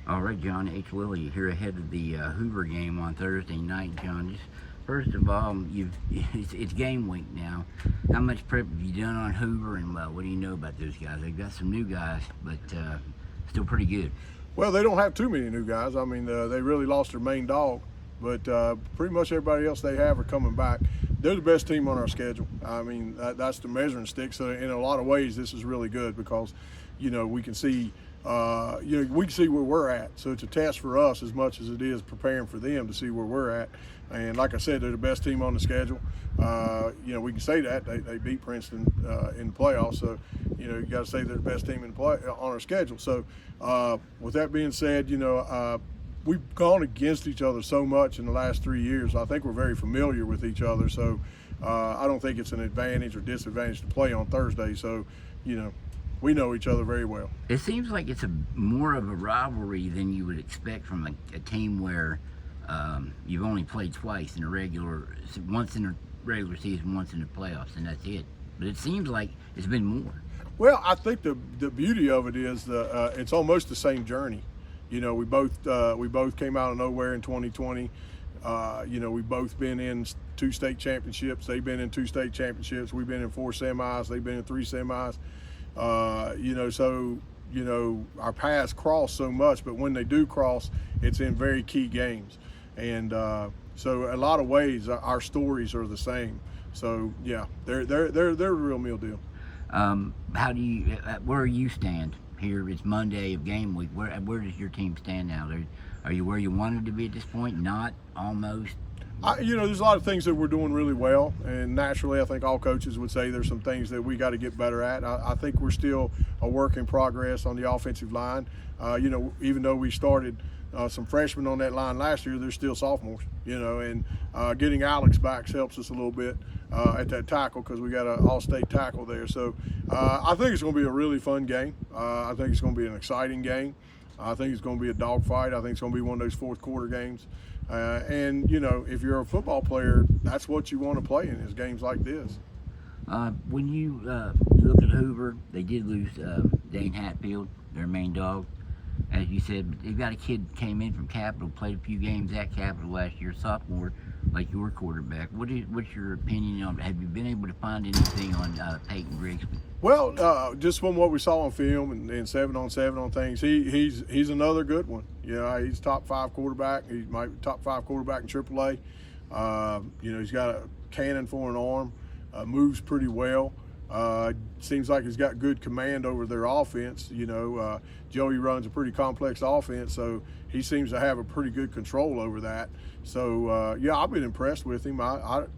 All right, John H. Lilly here ahead of the Hoover game on Thursday night, John. Just first of all, it's game week now. How much prep have you done on Hoover, and what do you know about those guys? They've got some new guys, but still pretty good. Well, they don't have too many new guys. I mean, they really lost their main dog, but pretty much everybody else they have are coming back. They're the best team on our schedule. I mean, that's the measuring stick. So in a lot of ways, this is really good because, we can see, we can see where we're at. So it's a test for us as much as it is preparing for them to see where we're at. And like I said, they're the best team on the schedule. We can say that they beat Princeton in the playoffs. So, you got to say they're the best team on our schedule. So, with that being said, we've gone against each other so much in the last 3 years. I think we're very familiar with each other. So, I don't think it's an advantage or disadvantage to play on Thursday. So, we know each other very well. It seems like it's more of a rivalry than you would expect from a team where you've only played twice once in the regular season, once in the playoffs, and that's it. But it seems like it's been more. Well, I think the beauty of it is it's almost the same journey. We both came out of nowhere in 2020. We've both been in 2 state championships. They've been in 2 state championships. We've been in 4 semis. They've been in 3 semis. Our paths cross so much, but when they do cross, it's in very key games. And so a lot of ways our stories are the same. So yeah, they're a real meal deal. Where you stand here? It's Monday of game week. Where does your team stand now? Are you where you wanted to be at this point? Not almost. There's a lot of things that we're doing really well, and naturally, I think all coaches would say there's some things that we got to get better at. I think we're still a work in progress on the offensive line. Even though we started some freshmen on that line last year, they're still sophomores. And getting Alex back helps us a little bit at that tackle because we got an all-state tackle there. So I think it's going to be a really fun game. I think it's going to be an exciting game. I think it's going to be a dogfight. I think it's going to be one of those fourth quarter games. If you're a football player, that's what you want to play in is games like this. When you look at Hoover, they did lose Dane Hatfield, their main dog. As you said, they've got a kid came in from Capital, played a few games at Capital last year, sophomore, like your quarterback. What's your opinion on? Have you been able to find anything on Peyton Grigsby? Well, just from what we saw on film and 7-on-7 on things, he's another good one. He's top 5 quarterback. He's my top 5 quarterback in AAA. He's got a cannon for an arm, moves pretty well. Seems like he's got good command over their offense. Joey runs a pretty complex offense, so he seems to have a pretty good control over that. So, I've been impressed with him.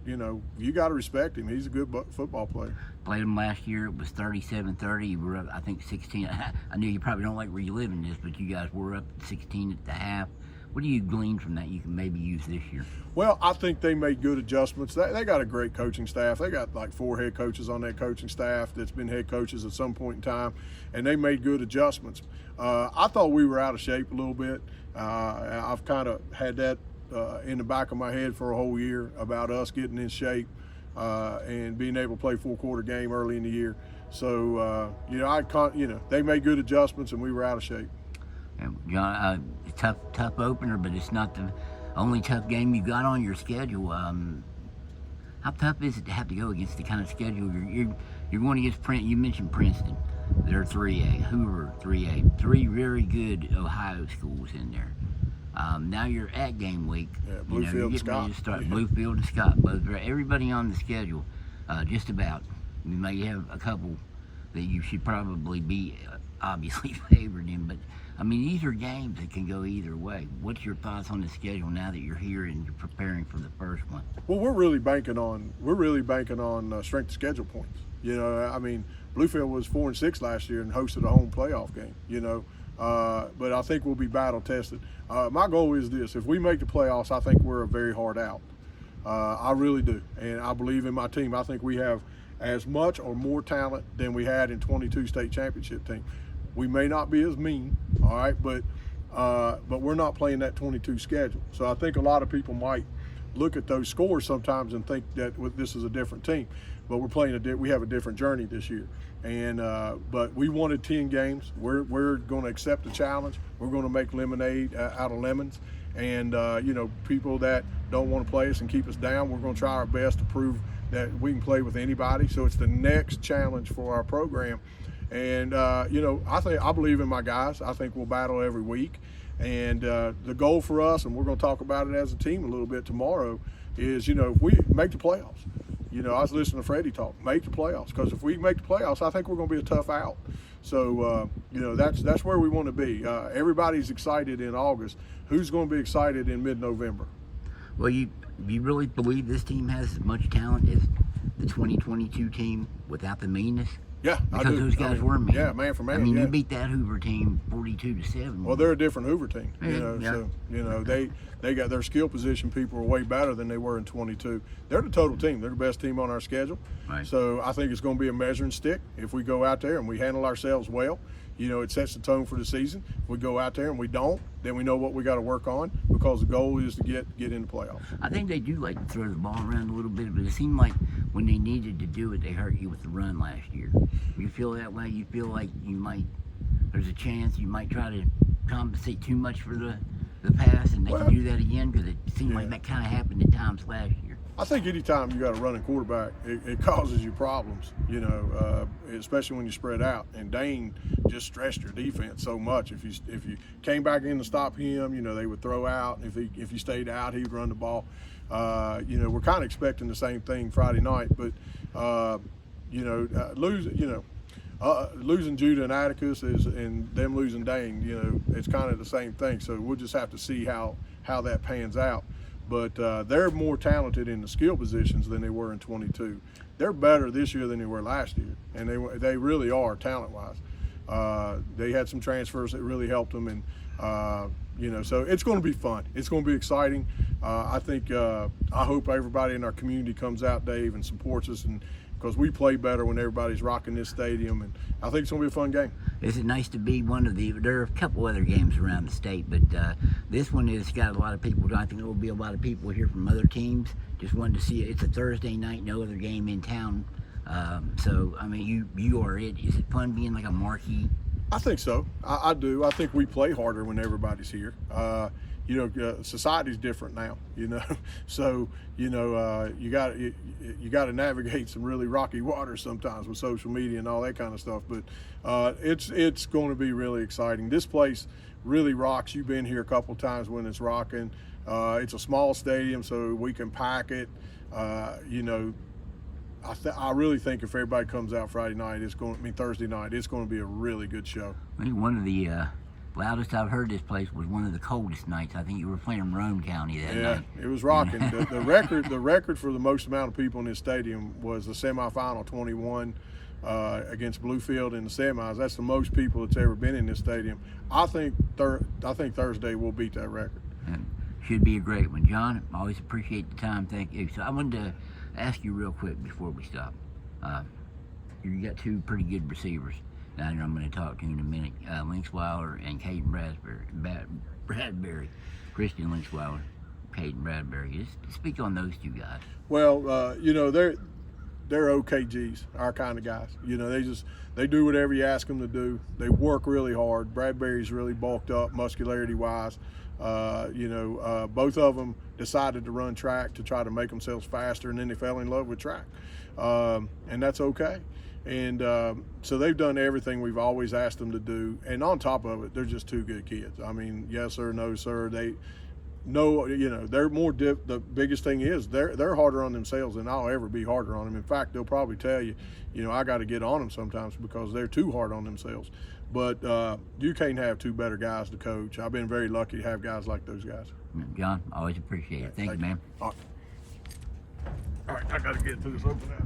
You got to respect him. He's a good football player. Played him last year. It was 37-30. You were up, I think, 16. I know you probably don't like reliving this, but you guys were up 16 at the half. What do you glean from that you can maybe use this year? Well, I think they made good adjustments. They got a great coaching staff. They got like 4 head coaches on that coaching staff that's been head coaches at some point in time, and they made good adjustments. I thought we were out of shape a little bit. I've kind of had that in the back of my head for a whole year about us getting in shape and being able to play 4-quarter game early in the year. So, they made good adjustments, and we were out of shape. And John, tough opener, but it's not the only tough game you got on your schedule. How tough is it to have to go against the kind of schedule you're going against? You mentioned Princeton, they're 3A, Hoover 3A, 3 very good Ohio schools in there. Now you're at game week. Yeah, Bluefield and Scott. Bluefield and Scott, both everybody on the schedule, just about. You may have a couple that you should probably be obviously favored in, but I mean, these are games that can go either way. What's your thoughts on the schedule now that you're here and you're preparing for the first one? Well, we're really banking on strength of schedule points. Bluefield was 4-6 last year and hosted a home playoff game. But I think we'll be battle tested. My goal is this: if we make the playoffs, I think we're a very hard out. I really do, and I believe in my team. I think we have as much or more talent than we had in 22 state championship team. We may not be as mean, all right, but we're not playing that 22 schedule. So I think a lot of people might look at those scores sometimes and think that this is a different team, but we're playing we have a different journey this year. And but we wanted 10 games. We're going to accept the challenge. We're going to make lemonade out of lemons. And you know, people that don't want to play us and keep us down, we're going to try our best to prove that we can play with anybody. So it's the next challenge for our program. And you know, I believe in my guys. I think we'll battle every week. And the goal for us, and we're going to talk about it as a team a little bit tomorrow, is, you know, if we make the playoffs. You know, I was listening to Freddie talk, make the playoffs, because if we make the playoffs, I think we're going to be a tough out. So, you know, that's where we want to be. Everybody's excited in August. Who's going to be excited in mid-November? Well, you really believe this team has as much talent as the 2022 team without the meanness? Yeah, because I do. Those guys were mean. Yeah, man for man. I mean, yeah. you beat that Hoover team 42-7. Well, they're a different Hoover team, you know. Yeah. So, you know, they got their skill position people are way better than they were in 22. They're the total team. They're the best team on our schedule. Right. So I think it's going to be a measuring stick if we go out there and we handle ourselves well. You know, it sets the tone for the season. If we go out there and we don't, then we know what we got to work on, because the goal is to get into playoffs. I think they do like to throw the ball around a little bit, but it seemed like when they needed to do it, they hurt you with the run last year. You feel that way? You feel like there's a chance you might try to compensate too much for the pass, and they can do that again? Because it seemed like that kind of happened at times last year. I think anytime you got a running quarterback, it causes you problems, you know, especially when you spread out. And Dane just stressed your defense so much. If you came back in to stop him, you know, they would throw out. If he stayed out, he'd run the ball. You know, we're kind of expecting the same thing Friday night, but you know, losing Judah and Atticus and them losing Dane, you know, it's kind of the same thing. So we'll just have to see how that pans out. But they're more talented in the skill positions than they were in 22. They're better this year than they were last year, and they really are talent-wise. They had some transfers that really helped them, and you know, so it's going to be fun. It's going to be exciting. I think I hope everybody in our community comes out, Dave, and supports us, and because we play better when everybody's rocking this stadium, and I think it's going to be a fun game. Is it nice to be one of the? There are a couple other games around the state, but this one has got a lot of people. I think there will be a lot of people here from other teams. Just wanted to see it. It's a Thursday night, no other game in town. So I mean, you are it. Is it fun being like a marquee? I think so. I do. I think we play harder when everybody's here. You know, society's different now, you know, so, you know, you got to navigate some really rocky waters sometimes with social media and all that kind of stuff, but it's going to be really exciting. This place really rocks. You've been here a couple times when it's rocking. It's a small stadium, so we can pack it. You know, I really think if everybody comes out Thursday night, it's going to be a really good show. I think one of the loudest I've heard this place was one of the coldest nights. I think you were playing Rome County that night. Yeah, it was rocking. the record for the most amount of people in this stadium was the semifinal 21 against Bluefield in the semis. That's the most people that's ever been in this stadium. I think Thursday will beat that record. And should be a great one. John, I always appreciate the time. Thank you. So I wanted to ask you real quick before we stop. You got two pretty good receivers down here I'm going to talk to in a minute. Linksweiler and Caden Bradbury. Christian Linksweiler, Caden Bradbury. Just speak on those two guys. Well, you know, they're OKGs, our kind of guys. You know, they do whatever you ask them to do. They work really hard. Bradbury's really bulked up muscularity-wise. You know, both of them decided to run track to try to make themselves faster, and then they fell in love with track, and that's okay. And so they've done everything we've always asked them to do. And on top of it, they're just two good kids. I mean, yes sir, no sir. They know, you know, they're more the biggest thing is they're harder on themselves than I'll ever be harder on them. In fact, they'll probably tell you, you know, I got to get on them sometimes because they're too hard on themselves. But you can't have two better guys to coach. I've been very lucky to have guys like those guys. John, always appreciate it. Thank you, man. All right, I got to get to this open house.